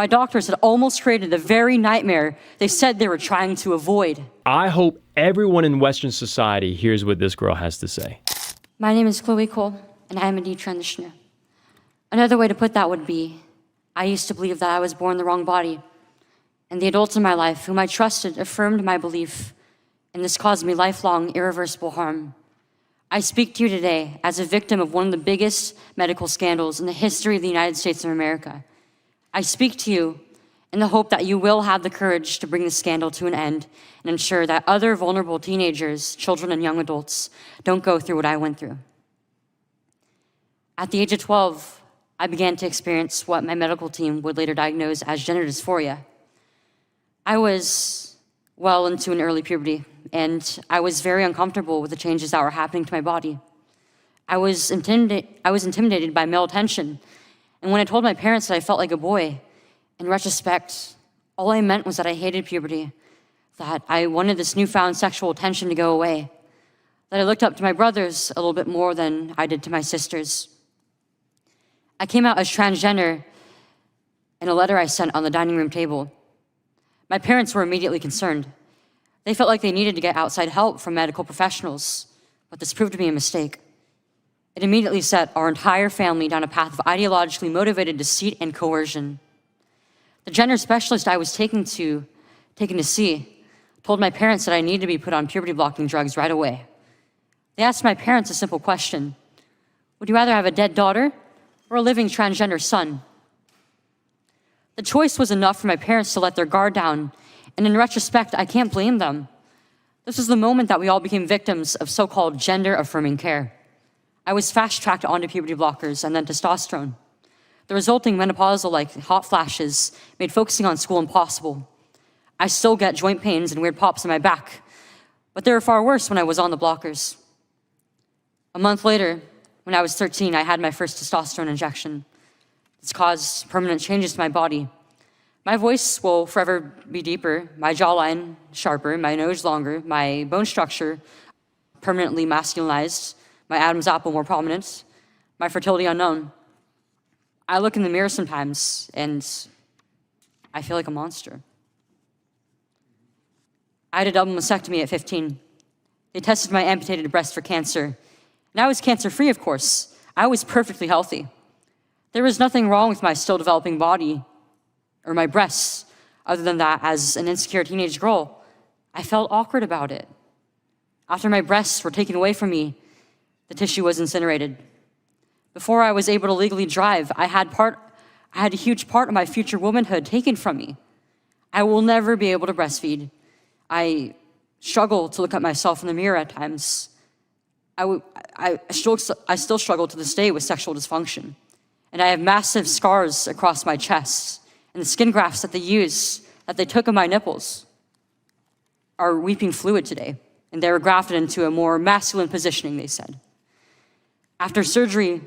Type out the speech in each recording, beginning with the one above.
My doctors had almost created the very nightmare they said they were trying to avoid. I hope everyone in Western society hears what this girl has to say. My name is Chloe Cole, and I am a detransitioner. Another way to put that would be, I used to believe that I was born in the wrong body, and the adults in my life whom I trusted affirmed my belief, and this caused me lifelong, irreversible harm. I speak to you today as a victim of one of the biggest medical scandals in the history of the United States of America. I speak to you in the hope that you will have the courage to bring the scandal to an end and ensure that other vulnerable teenagers, children, and young adults don't go through what I went through. At the age of 12, I began to experience what my medical team would later diagnose as gender dysphoria. I was well into an early puberty, and I was very uncomfortable with the changes that were happening to my body. I was intimidated by male attention, and when I told my parents that I felt like a boy, in retrospect, all I meant was that I hated puberty, that I wanted this newfound sexual attention to go away, that I looked up to my brothers a little bit more than I did to my sisters. I came out as transgender in a letter I sent on the dining room table. My parents were immediately concerned. They felt like they needed to get outside help from medical professionals, but this proved to be a mistake. It immediately set our entire family down a path of ideologically motivated deceit and coercion. The gender specialist I was taken to see told my parents that I needed to be put on puberty-blocking drugs right away. They asked my parents a simple question: would you rather have a dead daughter or a living transgender son? The choice was enough for my parents to let their guard down, and in retrospect, I can't blame them. This was the moment that we all became victims of so-called gender-affirming care. I was fast-tracked onto puberty blockers and then testosterone. The resulting menopausal-like hot flashes made focusing on school impossible. I still get joint pains and weird pops in my back, but they were far worse when I was on the blockers. A month later, when I was 13, I had my first testosterone injection. It's caused permanent changes to my body. My voice will forever be deeper, my jawline sharper, my nose longer, my bone structure permanently masculinized, my Adam's apple more prominent, my fertility unknown. I look in the mirror sometimes and I feel like a monster. I had a double mastectomy at 15. They tested my amputated breast for cancer. And I was cancer-free, of course. I was perfectly healthy. There was nothing wrong with my still developing body or my breasts, other than that, as an insecure teenage girl, I felt awkward about it. After my breasts were taken away from me, the tissue was incinerated. Before I was able to legally drive, I had a huge part of my future womanhood taken from me. I will never be able to breastfeed. I struggle to look at myself in the mirror at times. I still struggle to this day with sexual dysfunction. And I have massive scars across my chest, and the skin grafts that they took of my nipples are weeping fluid today, and they were grafted into a more masculine positioning, they said. After surgery,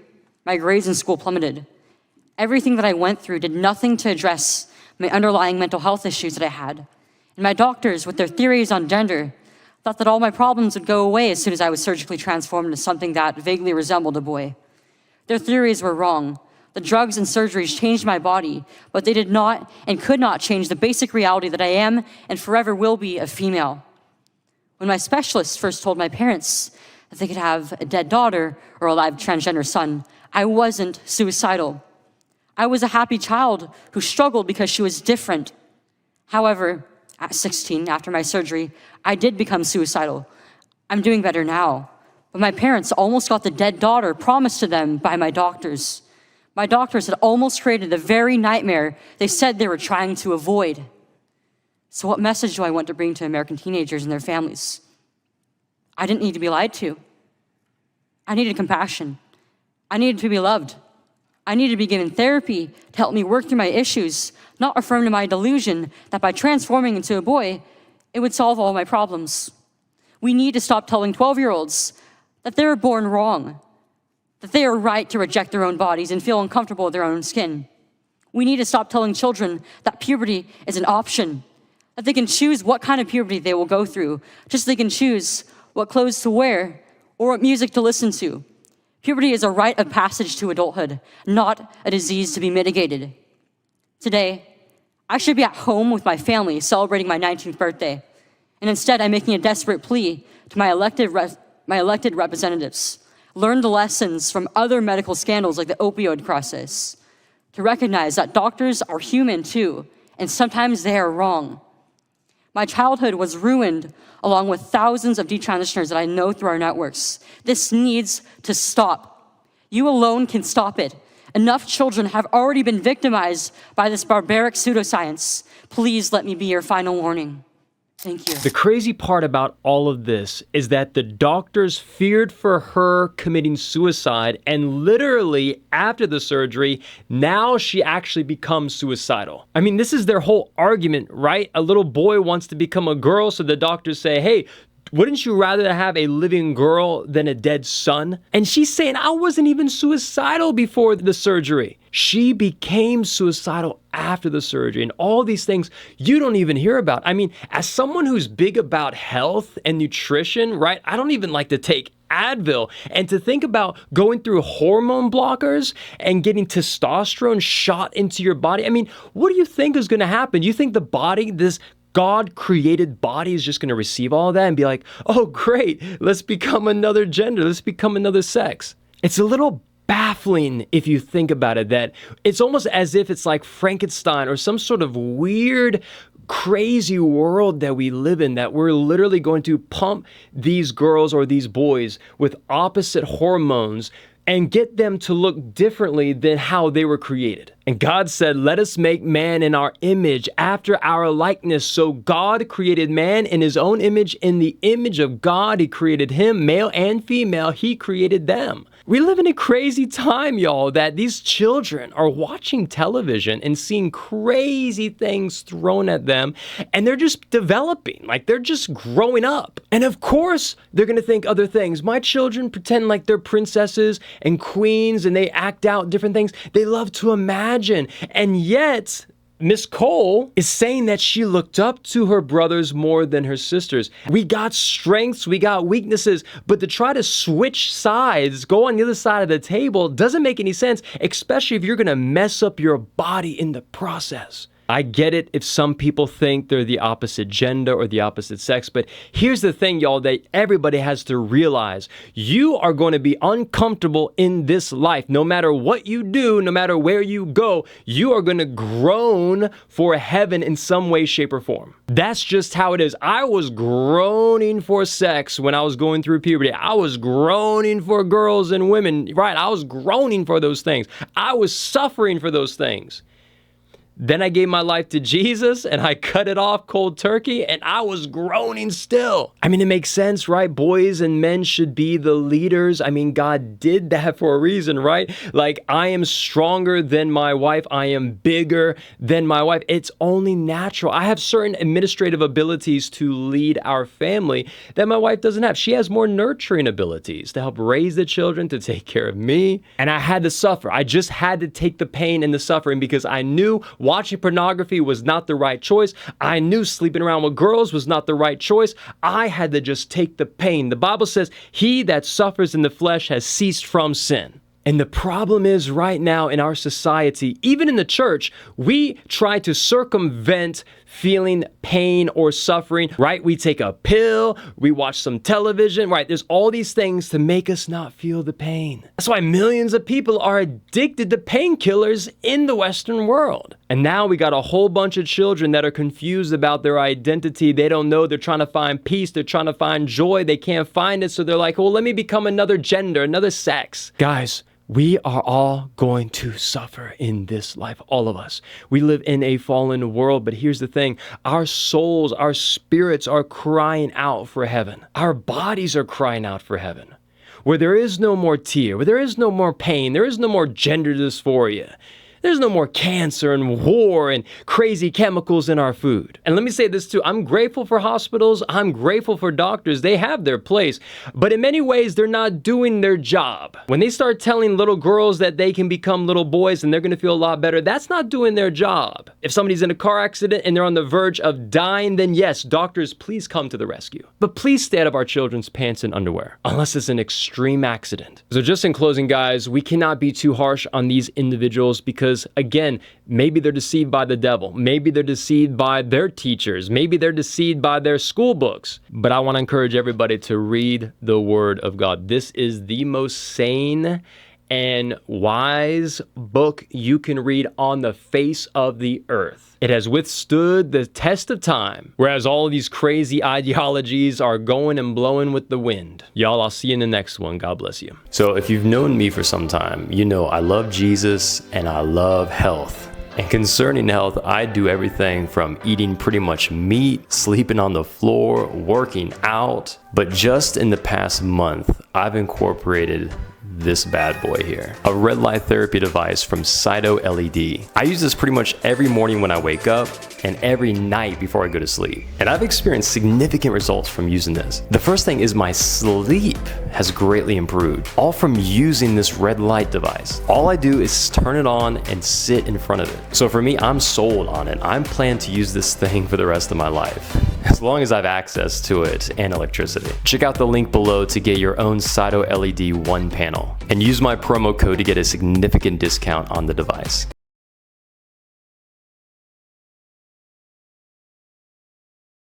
my grades in school plummeted. Everything that I went through did nothing to address my underlying mental health issues that I had. And my doctors, with their theories on gender, thought that all my problems would go away as soon as I was surgically transformed into something that vaguely resembled a boy. Their theories were wrong. The drugs and surgeries changed my body, but they did not and could not change the basic reality that I am and forever will be a female. When my specialist first told my parents that they could have a dead daughter or a live transgender son, I wasn't suicidal. I was a happy child who struggled because she was different. However, at 16, after my surgery, I did become suicidal. I'm doing better now, but my parents almost got the dead daughter promised to them by my doctors. My doctors had almost created the very nightmare they said they were trying to avoid. So what message do I want to bring to American teenagers and their families? I didn't need to be lied to. I needed compassion. I needed to be loved. I needed to be given therapy to help me work through my issues, not affirm to my delusion that by transforming into a boy, it would solve all my problems. We need to stop telling 12-year-olds that they were born wrong, that they are right to reject their own bodies and feel uncomfortable with their own skin. We need to stop telling children that puberty is an option, that they can choose what kind of puberty they will go through, just so they can choose what clothes to wear or what music to listen to. Puberty is a rite of passage to adulthood, not a disease to be mitigated. Today, I should be at home with my family celebrating my 19th birthday. And instead, I'm making a desperate plea to my elected representatives. Learn the lessons from other medical scandals like the opioid crisis. To recognize that doctors are human too, and sometimes they are wrong. My childhood was ruined along with thousands of detransitioners that I know through our networks. This needs to stop. You alone can stop it. Enough children have already been victimized by this barbaric pseudoscience. Please let me be your final warning. Thank you. The crazy part about all of this is that the doctors feared for her committing suicide, and literally after the surgery, now she actually becomes suicidal. I mean, this is their whole argument, right? A little boy wants to become a girl, so the doctors say, hey, wouldn't you rather have a living girl than a dead son? And she's saying, I wasn't even suicidal before the surgery. She became suicidal after the surgery, and all these things you don't even hear about. I mean, as someone who's big about health and nutrition, right? I don't even like to take Advil. And to think about going through hormone blockers and getting testosterone shot into your body. I mean, what do you think is going to happen? You think the body, this God-created body, is just going to receive all of that and be like, oh, great, let's become another gender, let's become another sex. It's a little baffling if you think about it, that it's almost as if it's like Frankenstein or some sort of weird, crazy world that we live in, that we're literally going to pump these girls or these boys with opposite hormones and get them to look differently than how they were created. And God said, let us make man in our image, after our likeness. So God created man in his own image. In the image of God, he created him, male and female, he created them. We live in a crazy time, y'all, that these children are watching television and seeing crazy things thrown at them, and they're just developing, like they're just growing up. And of course, they're gonna think other things. My children pretend like they're princesses and queens, and they act out different things. They love to imagine, and yet Miss Cole is saying that she looked up to her brothers more than her sisters. We got strengths, we got weaknesses, but to try to switch sides, go on the other side of the table, doesn't make any sense, especially if you're gonna mess up your body in the process. I get it if some people think they're the opposite gender or the opposite sex, but here's the thing, y'all, that everybody has to realize. You are going to be uncomfortable in this life. No matter what you do, no matter where you go, you are going to groan for heaven in some way, shape, or form. That's just how it is. I was groaning for sex when I was going through puberty. I was groaning for girls and women, right? I was groaning for those things. I was suffering for those things. Then I gave my life to Jesus and I cut it off cold turkey, and I was groaning still. I mean, it makes sense, right? Boys and men should be the leaders. I mean, God did that for a reason, right? Like, I am stronger than my wife. I am bigger than my wife. It's only natural. I have certain administrative abilities to lead our family that my wife doesn't have. She has more nurturing abilities to help raise the children, to take care of me. And I had to suffer. I just had to take the pain and the suffering because I knew watching pornography was not the right choice. I knew sleeping around with girls was not the right choice. I had to just take the pain. The Bible says, he that suffers in the flesh has ceased from sin. And the problem is right now in our society, even in the church, we try to circumvent feeling pain or suffering, right? We take a pill, we watch some television, right? There's all these things to make us not feel the pain. That's why millions of people are addicted to painkillers in the Western world. And now we got a whole bunch of children that are confused about their identity. They don't know. They're trying to find peace. They're trying to find joy. They can't find it. So they're like, well, let me become another gender, another sex. Guys, we are all going to suffer in this life, all of us. We live in a fallen world, but here's the thing. Our souls, our spirits are crying out for heaven. Our bodies are crying out for heaven. Where there is no more tear, where there is no more pain, there is no more gender dysphoria. There's no more cancer and war and crazy chemicals in our food. And let me say this too, I'm grateful for hospitals, I'm grateful for doctors, they have their place, but in many ways they're not doing their job. When they start telling little girls that they can become little boys and they're gonna feel a lot better, that's not doing their job. If somebody's in a car accident and they're on the verge of dying, then yes, doctors, please come to the rescue. But please stay out of our children's pants and underwear, unless it's an extreme accident. So just in closing, guys, we cannot be too harsh on these individuals because because, again, maybe they're deceived by the devil. Maybe they're deceived by their teachers. Maybe they're deceived by their school books. But I want to encourage everybody to read the Word of God. This is the most sane and wise book you can read on the face of the earth. It has withstood the test of time, whereas all of these crazy ideologies are going and blowing with the wind. Y'all, I'll see you in the next one. God bless you. So if you've known me for some time, you know I love Jesus and I love health. And concerning health, I do everything from eating pretty much meat, sleeping on the floor, working out. But just in the past month, I've incorporated this bad boy here, a red light therapy device from Cyto LED. I use this pretty much every morning when I wake up and every night before I go to sleep. And I've experienced significant results from using this. The first thing is my sleep has greatly improved, all from using this red light device. All I do is turn it on and sit in front of it. So for me, I'm sold on it. I'm planning to use this thing for the rest of my life, as long as I have access to it and electricity. Check out the link below to get your own Cyto LED 1 panel and use my promo code to get a significant discount on the device.